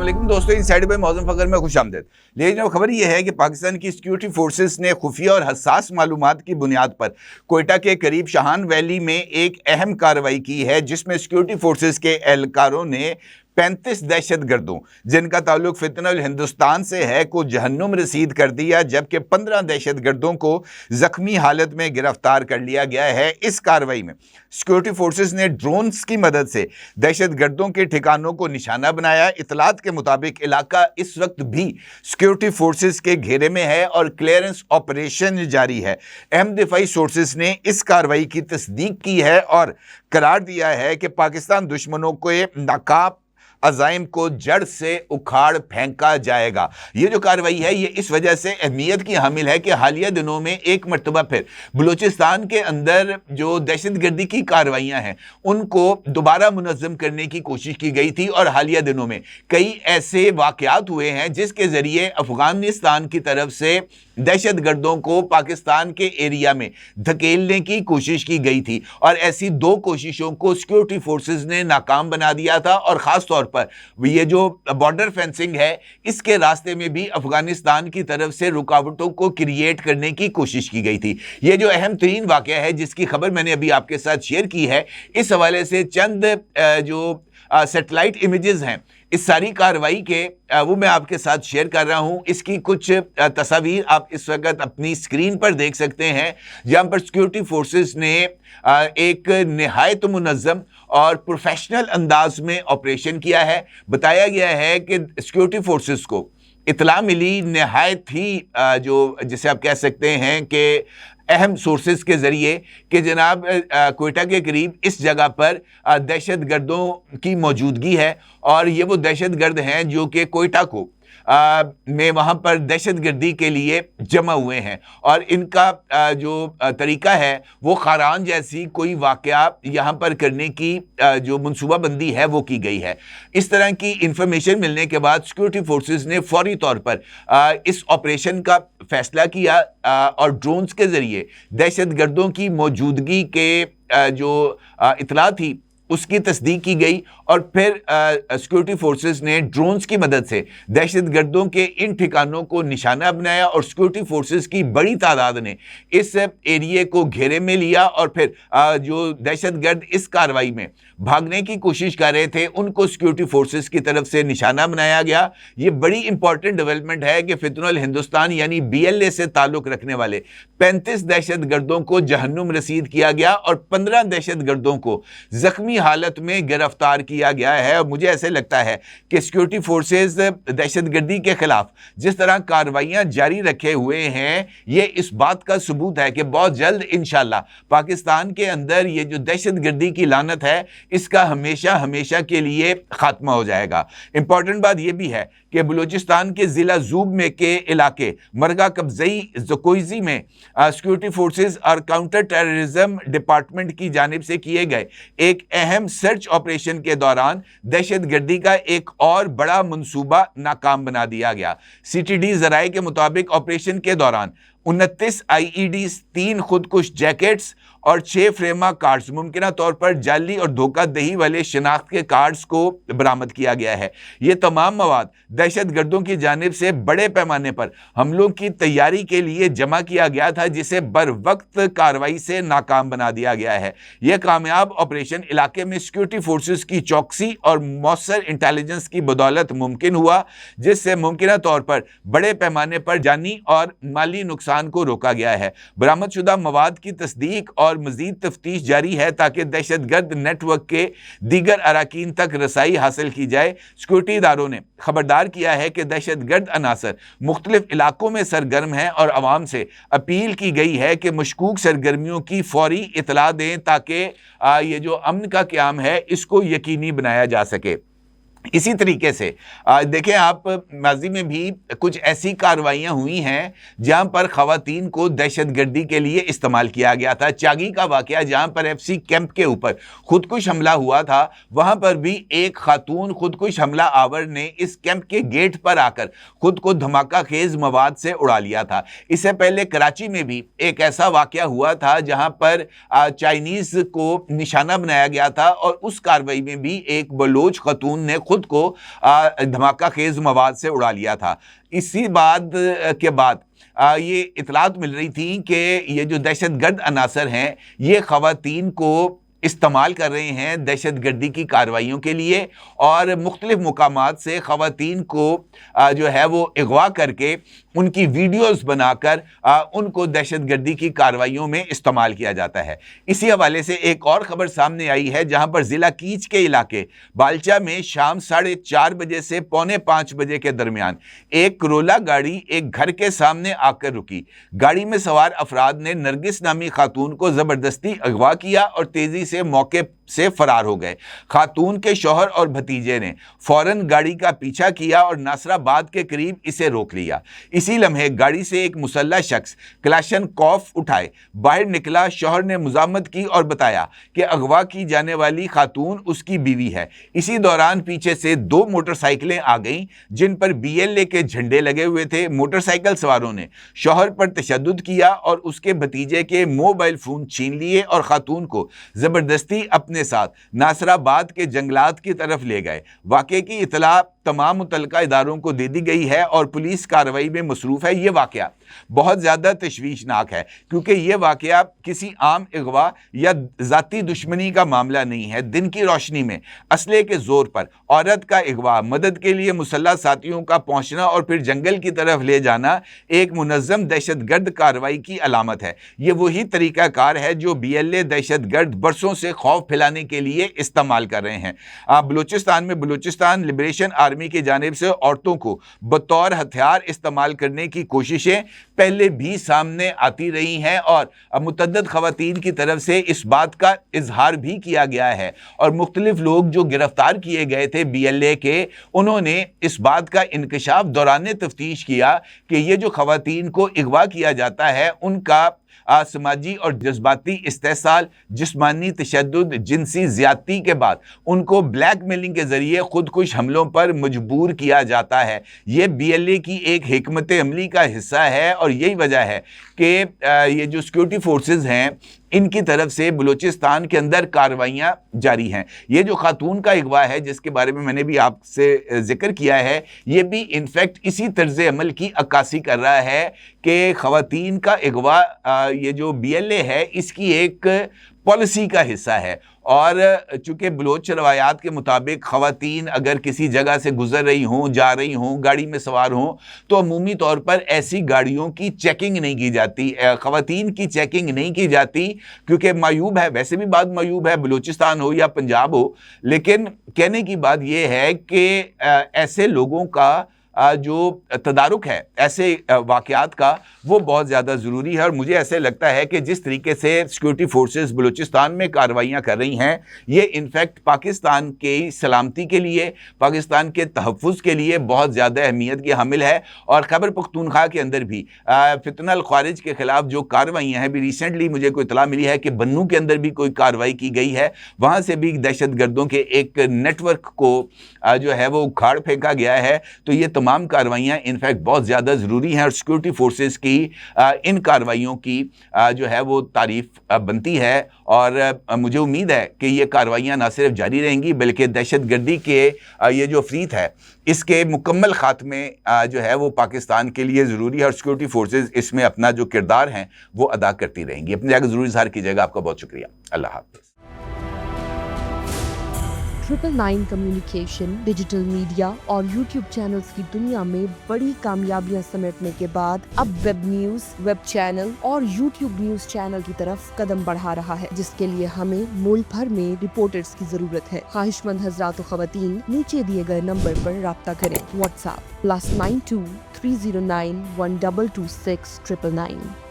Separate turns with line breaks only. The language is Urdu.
علیکم دوستو، انسائیڈ بائی معظم فخر میں خوش آمدید۔ لیکن خبر یہ ہے کہ پاکستان کی سیکیورٹی فورسز نے خفیہ اور حساس معلومات کی بنیاد پر کوئٹہ کے قریب شاہان ویلی میں ایک اہم کارروائی کی ہے، جس میں سیکیورٹی فورسز کے اہلکاروں نے 35 دہشت گردوں جن کا تعلق فتنہ الہندوستان سے ہے کو جہنم رسید کر دیا، جبکہ 15 دہشت گردوں کو زخمی حالت میں گرفتار کر لیا گیا ہے۔ اس کارروائی میں سیکیورٹی فورسز نے ڈرونز کی مدد سے دہشت گردوں کے ٹھکانوں کو نشانہ بنایا۔ اطلاعات کے مطابق علاقہ اس وقت بھی سیکیورٹی فورسز کے گھیرے میں ہے اور کلیئرنس آپریشن جاری ہے۔ اہم دفاعی سورسز نے اس کارروائی کی تصدیق کی ہے اور قرار دیا ہے کہ پاکستان دشمنوں کو ناکام عزائم کو جڑ سے اکھاڑ پھینکا جائے گا۔ یہ جو کارروائی ہے یہ اس وجہ سے اہمیت کی حامل ہے کہ حالیہ دنوں میں ایک مرتبہ پھر بلوچستان کے اندر جو دہشت گردی کی کارروائیاں ہیں ان کو دوبارہ منظم کرنے کی کوشش کی گئی تھی، اور حالیہ دنوں میں کئی ایسے واقعات ہوئے ہیں جس کے ذریعے افغانستان کی طرف سے دہشت گردوں کو پاکستان کے ایریا میں دھکیلنے کی کوشش کی گئی تھی، اور ایسی دو کوششوں کو سیکیورٹی فورسز نے ناکام بنا دیا تھا۔ اور خاص طور پر یہ جو بارڈر فینسنگ ہے اس کے راستے میں بھی افغانستان کی طرف سے رکاوٹوں کو کریٹ کرنے کی کوشش کی گئی تھی۔ یہ جو اہم ترین واقعہ ہے جس کی خبر میں نے ابھی آپ کے ساتھ شیئر کی ہے، اس حوالے سے چند جو سیٹلائٹ امیجز ہیں اس ساری کارروائی کے وہ میں آپ کے ساتھ شیئر کر رہا ہوں۔ اس کی کچھ تصاویر آپ اس وقت اپنی سکرین پر دیکھ سکتے ہیں، جہاں پر سیکیورٹی فورسز نے ایک نہایت منظم اور پروفیشنل انداز میں آپریشن کیا ہے۔ بتایا گیا ہے کہ سیکیورٹی فورسز کو اطلاع ملی نہایت ہی جو جسے آپ کہہ سکتے ہیں کہ اہم سورسز کے ذریعے کہ جناب کوئٹہ کے قریب اس جگہ پر دہشت گردوں کی موجودگی ہے، اور یہ وہ دہشت گرد ہیں جو کہ کوئٹہ کو میں وہاں پر دہشت گردی کے لیے جمع ہوئے ہیں، اور ان کا جو طریقہ ہے وہ خاران جیسی کوئی واقعہ یہاں پر کرنے کی جو منصوبہ بندی ہے وہ کی گئی ہے۔ اس طرح کی انفارمیشن ملنے کے بعد سیکیورٹی فورسز نے فوری طور پر اس آپریشن کا فیصلہ کیا اور ڈرونز کے ذریعے دہشت گردوں کی موجودگی کے جو اطلاع تھی اس کی تصدیق کی گئی، اور پھر سیکیورٹی فورسز نے ڈرونز کی مدد سے دہشت گردوں کے ان ٹھکانوں کو نشانہ بنایا، اور سیکیورٹی فورسز کی بڑی تعداد نے اس ایریے کو گھیرے میں لیا، اور پھر جو دہشت گرد اس کارروائی میں بھاگنے کی کوشش کر رہے تھے ان کو سیکیورٹی فورسز کی طرف سے نشانہ بنایا گیا۔ یہ بڑی امپورٹنٹ ڈیولپمنٹ ہے کہ فتنہ الہندوستان یعنی BLA سے تعلق رکھنے والے 35 دہشت گردوں کو جہنم رسید کیا گیا، اور 15 دہشت گردوں کو زخمی حالت میں گرفتار کیا گیا ہے۔ اور مجھے ایسے لگتا ہے کہ سیکیورٹی فورسز دہشت گردی کے خلاف جس طرح کارروائیاں جاری رکھے ہوئے ہیں، یہ اس بات کا ثبوت ہے کہ بہت جلد انشاءاللہ پاکستان کے اندر یہ جو دہشت گردی کی لعنت ہے اس کا ہمیشہ ہمیشہ کے لیے خاتمہ ہو جائے گا۔ امپورٹنٹ بات یہ بھی ہے کہ بلوچستان کے ضلع زوب میں کے علاقے مرگا قبضئی زکویزی میں سیکیورٹی فورسز اور کاؤنٹر ٹیررزم ڈپارٹمنٹ کی جانب سے کیے گئے ایک اہم سرچ آپریشن کے دوران دہشت گردی کا ایک اور بڑا منصوبہ ناکام بنا دیا گیا۔ CTD ذرائع کے مطابق آپریشن کے دوران 29 IEDs، 3 خودکش جیکٹس اور 6 فریمہ کارڈز ممکنہ طور پر جعلی اور دھوکہ دہی والے شناخت کے کارڈز کو برآمد کیا گیا ہے۔ یہ تمام مواد دہشت گردوں کی جانب سے بڑے پیمانے پر حملوں کی تیاری کے لیے جمع کیا گیا تھا، جسے بر وقت کارروائی سے ناکام بنا دیا گیا ہے۔ یہ کامیاب آپریشن علاقے میں سیکیورٹی فورسز کی چوکسی اور مؤثر انٹیلیجنس کی بدولت ممکن ہوا، جس سے ممکنہ طور پر بڑے پیمانے پر جانی اور مالی نقصان کو روکا گیا ہے۔ برآمد شدہ مواد کی تصدیق اور مزید تفتیش جاری ہے تاکہ دہشت گرد نیٹ ورک کے دیگر اراکین تک رسائی حاصل کی جائے۔ سیکورٹی اداروں نے خبردار کیا ہے کہ دہشت گرد عناصر مختلف علاقوں میں سرگرم ہیں، اور عوام سے اپیل کی گئی ہے کہ مشکوک سرگرمیوں کی فوری اطلاع دیں تاکہ یہ جو امن کا قیام ہے اس کو یقینی بنایا جا سکے۔ اسی طریقے سے دیکھیں آپ ماضی میں بھی کچھ ایسی کارروائیاں ہوئی ہیں جہاں پر خواتین کو دہشت گردی کے لیے استعمال کیا گیا تھا۔ چاگی کا واقعہ جہاں پر FC کیمپ کے اوپر خودکش حملہ ہوا تھا، وہاں پر بھی ایک خاتون خودکش حملہ آور نے اس کیمپ کے گیٹ پر آ کر خود کو دھماکہ خیز مواد سے اڑا لیا تھا۔ اس سے پہلے کراچی میں بھی ایک ایسا واقعہ ہوا تھا جہاں پر چائنیز کو نشانہ بنایا گیا تھا، اور اس کارروائی میں بھی ایک بلوچ خاتون نے خود کو دھماکہ خیز مواد سے اڑا لیا تھا۔ اسی بات کے بعد یہ اطلاعات مل رہی تھی کہ یہ جو دہشت گرد عناصر ہیں یہ خواتین کو استعمال کر رہے ہیں دہشت گردی کی کارروائیوں کے لیے، اور مختلف مقامات سے خواتین کو جو ہے وہ اغوا کر کے ان کی ویڈیوز بنا کر ان کو دہشت گردی کی کارروائیوں میں استعمال کیا جاتا ہے۔ اسی حوالے سے ایک اور خبر سامنے آئی ہے جہاں پر ضلع کیچ کے علاقے بالچا میں شام 4:30 بجے سے 4:45 بجے کے درمیان ایک کرولا گاڑی ایک گھر کے سامنے آ کر رکی۔ گاڑی میں سوار افراد نے نرگس نامی خاتون کو زبردستی اغوا کیا اور تیزی سے موقع سے فرار ہو گئے۔ خاتون کے شوہر اور بھتیجے نے فوراً گاڑی کا پیچھا کیا اور ناصر آباد کے قریب اسے روک لیا۔ اسی لمحے گاڑی سے ایک مسلح شخص کلاشن کوف اٹھائے باہر نکلا۔ شوہر نے مزاحمت کی اور بتایا کہ اغوا کی جانے والی خاتون اس کی بیوی ہے۔ اسی دوران پیچھے سے 2 موٹر سائیکلیں آ گئیں جن پر BLA کے جھنڈے لگے ہوئے تھے۔ موٹر سائیکل سواروں نے شوہر پر تشدد کیا اور اس کے بھتیجے کے موبائل فون چھین لیے اور خاتون کو زبردستی اپنے ساتھ ناصر آباد کے جنگلات کی طرف لے گئے۔ واقعے کی اطلاع تمام متعلقہ اداروں کو دے دی گئی ہے اور پولیس کارروائی میں مصروف ہے۔ یہ واقعہ بہت زیادہ تشویشناک ہے کیونکہ یہ واقعہ کسی عام اغوا یا ذاتی دشمنی کا معاملہ نہیں ہے۔ دن کی روشنی میں اسلحے کے زور پر عورت کا اغوا، مدد کے لیے مسلح ساتھیوں کا پہنچنا اور پھر جنگل کی طرف لے جانا ایک منظم دہشت گرد کارروائی کی علامت ہے۔ یہ وہی طریقہ کار ہے جو BLA دہشت گرد برسوں سے خوف پھیلانے کے لیے استعمال کر رہے ہیں۔ بلوچستان میں بلوچستان لبریشن آرمی کی جانب سے عورتوں کو بطور ہتھیار استعمال کرنے کی کوششیں پہلے بھی سامنے آتی رہی ہیں اور متعدد خواتین کی طرف سے اس بات کا اظہار بھی کیا گیا ہے، اور مختلف لوگ جو گرفتار کیے گئے تھے BLA کے، انہوں نے اس بات کا انکشاف دوران تفتیش کیا کہ یہ جو خواتین کو اغوا کیا جاتا ہے ان کا سماجی اور جذباتی استحصال، جسمانی تشدد، جنسی زیادتی کے بعد ان کو بلیک میلنگ کے ذریعے خودکش حملوں پر مجبور کیا جاتا ہے۔ یہ BLA کی ایک حکمت عملی کا حصہ ہے اور یہی وجہ ہے کہ یہ جو سیکورٹی فورسز ہیں ان کی طرف سے بلوچستان کے اندر کارروائیاں جاری ہیں۔ یہ جو خاتون کا اغوا ہے جس کے بارے میں نے بھی آپ سے ذکر کیا ہے، یہ بھی انفیکٹ اسی طرز عمل کی عکاسی کر رہا ہے کہ خواتین کا اغوا یہ جو BLA ہے اس کی ایک پالیسی کا حصہ ہے، اور چونکہ بلوچ روایات کے مطابق خواتین اگر کسی جگہ سے گزر رہی ہوں، جا رہی ہوں، گاڑی میں سوار ہوں تو عمومی طور پر ایسی گاڑیوں کی چیکنگ نہیں کی جاتی، خواتین کی چیکنگ نہیں کی جاتی کیونکہ معیوب ہے۔ ویسے بھی بات معیوب ہے، بلوچستان ہو یا پنجاب ہو، لیکن کہنے کی بات یہ ہے کہ ایسے لوگوں کا جو تدارک ہے ایسے واقعات کا وہ بہت زیادہ ضروری ہے، اور مجھے ایسے لگتا ہے کہ جس طریقے سے سیکورٹی فورسز بلوچستان میں کارروائیاں کر رہی ہیں یہ انفیکٹ پاکستان کی سلامتی کے لیے، پاکستان کے تحفظ کے لیے بہت زیادہ اہمیت کی حامل ہے۔ اور خیبر پختونخوا کے اندر بھی فتنہ الخوارج کے خلاف جو کارروائیاں ہیں، بھی ریسنٹلی مجھے کوئی اطلاع ملی ہے کہ بنوں کے اندر بھی کوئی کارروائی کی گئی ہے، وہاں سے بھی دہشت گردوں کے ایک نیٹ ورک کو جو ہے وہ اکھاڑ پھینکا گیا ہے۔ تو یہ تمام کارروائیاں انفیکٹ بہت زیادہ ضروری ہیں اور سیکورٹی فورسز کی ان کارروائیوں کی جو ہے وہ تعریف بنتی ہے، اور مجھے امید ہے کہ یہ کارروائیاں نہ صرف جاری رہیں گی بلکہ دہشت گردی کے یہ جو عفریت ہے اس کے مکمل خاتمے جو ہے وہ پاکستان کے لیے ضروری ہے، اور سیکورٹی فورسز اس میں اپنا جو کردار ہیں وہ ادا کرتی رہیں گی۔ اپنی جگہ ضرور اظہار کیجیے گا۔ آپ کا بہت شکریہ۔ اللہ حافظ۔
999 کمیونیکیشن، ڈیجیٹل میڈیا اور یوٹیوب چینلز کی دنیا میں بڑی کامیابیاں سمیٹنے کے بعد اب ویب نیوز، ویب چینل اور یوٹیوب نیوز چینل کی طرف قدم بڑھا رہا ہے، جس کے لیے ہمیں ملک بھر میں رپورٹرز کی ضرورت ہے۔ خواہش مند حضرات و خواتین نیچے دیے گئے نمبر پر رابطہ کریں۔ What's app +92 309 1226 999